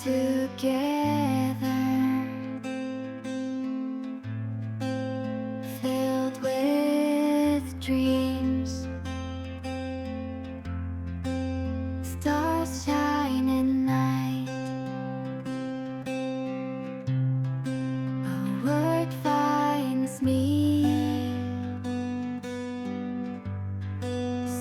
together, filled with dreams. Stars shine at night. A word finds me.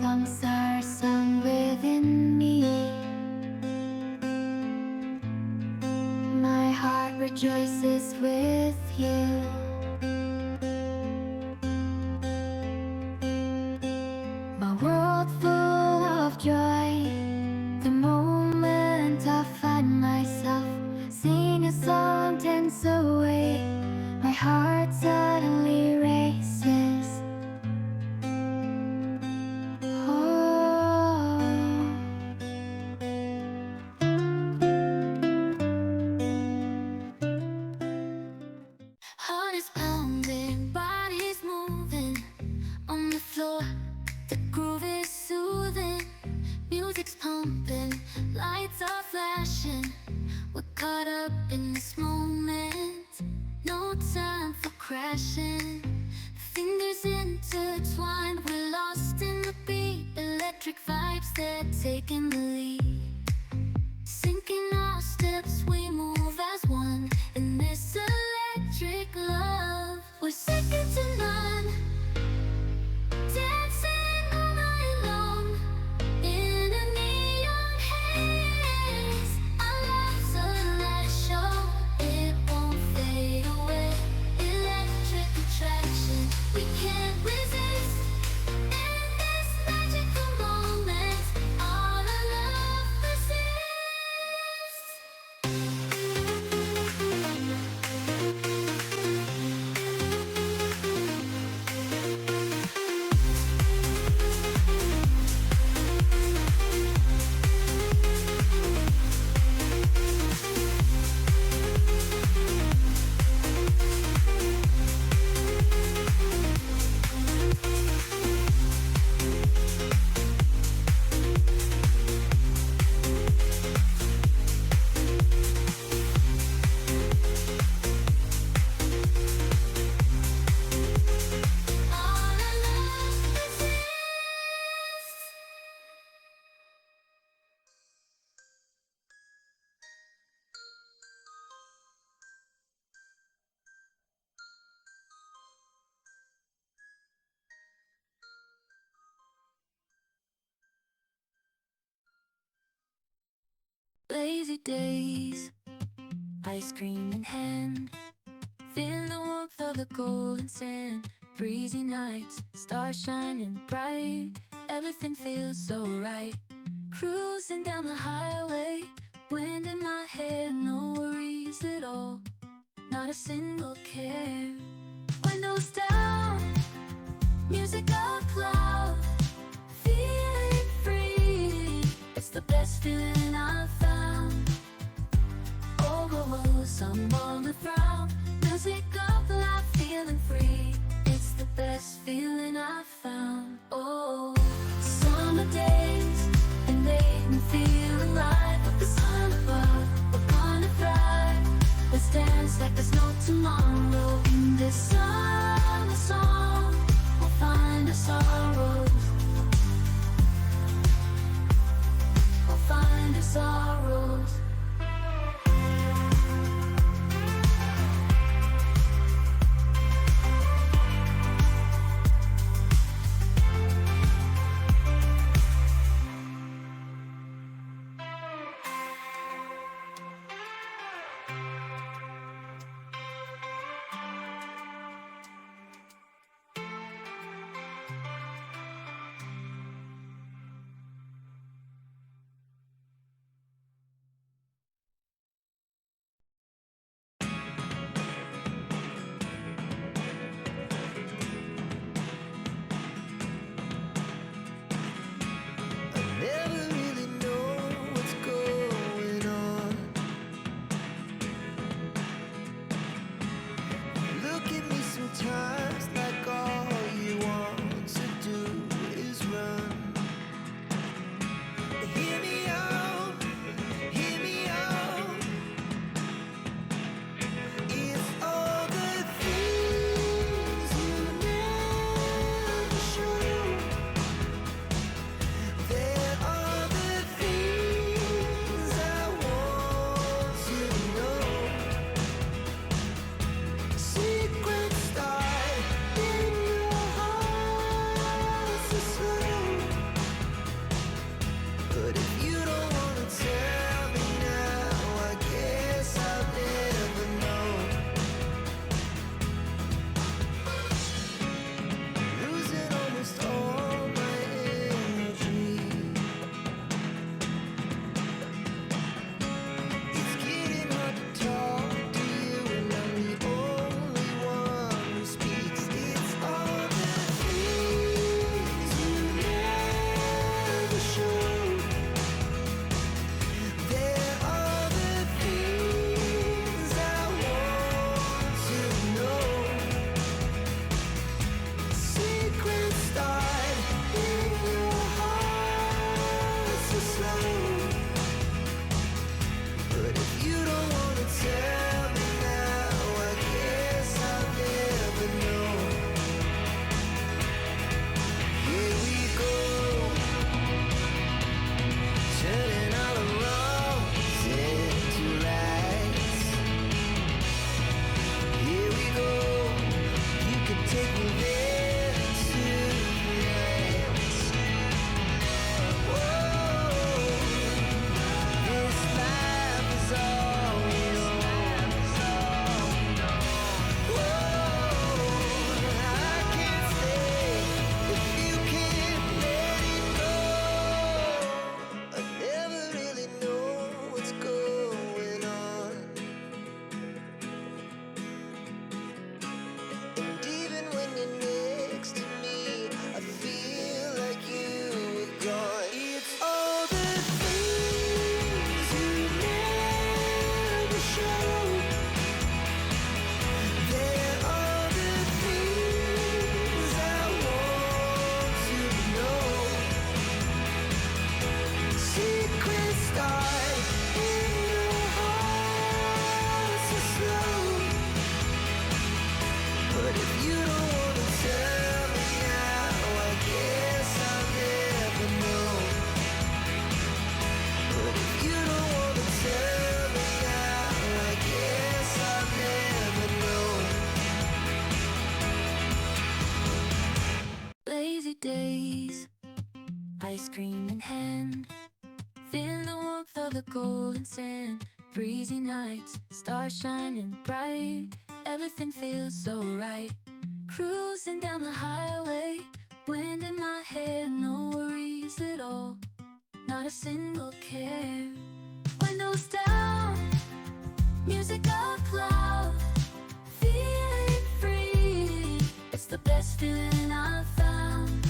Songs are sung within me. My heart rejoices with you. My world full of joy. The moment I find myself singing a song tense away, my heart suddenly races. Oh, heart is pounding, body's moving on the floor. The groove is soothing, music's pumping, lights are flashing. We're caught up in this moment, no time for crashing. Fingers intertwined, we're lost in the beat. Electric vibes, they're taking the lead. Syncing our steps, we move as one in this electric love. We're second to none, dancing all night long in a neon haze. Our love's a light show, it won't fade away. Electric attraction, we can't resist. In this magical moment, all our love persists. All our love persists. Lazy days, ice cream in hand, feel the warmth of the golden sand. Breezy nights, stars shining bright, everything feels so right. Cruising down the highway, wind in my hair, no worries at all, not a single care. Windows down, music up loud, feeling free. It's the best feeling I've found. Oh, oh, oh, some on the ground, music up loud, feeling free. It's the best feeling I've found. Oh, summer days, and they me feel alive. With the sun above, we're gonna thrive. Let's dance like there's no tomorrow. In this summer song, we'll find our sorrows. We'll find our sorrows. in hand, feeling the warmth of the golden sand. Breezy nights, stars shining bright, everything feels so right. Cruising down the highway, wind in my hair, no worries at all, not a single care. Windows down, music up loud, feeling free. It's the best feeling I've found.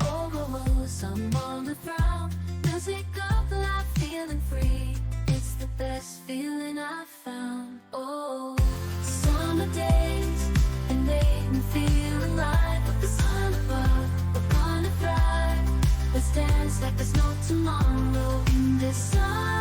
Oh, oh, oh, some on the ground, music up loud, feeling free. It's the best feeling I've found. Oh, summer days, they make me feel alive. With the sun above, we're gonna thrive. Let's dance like there's no tomorrow in this sun.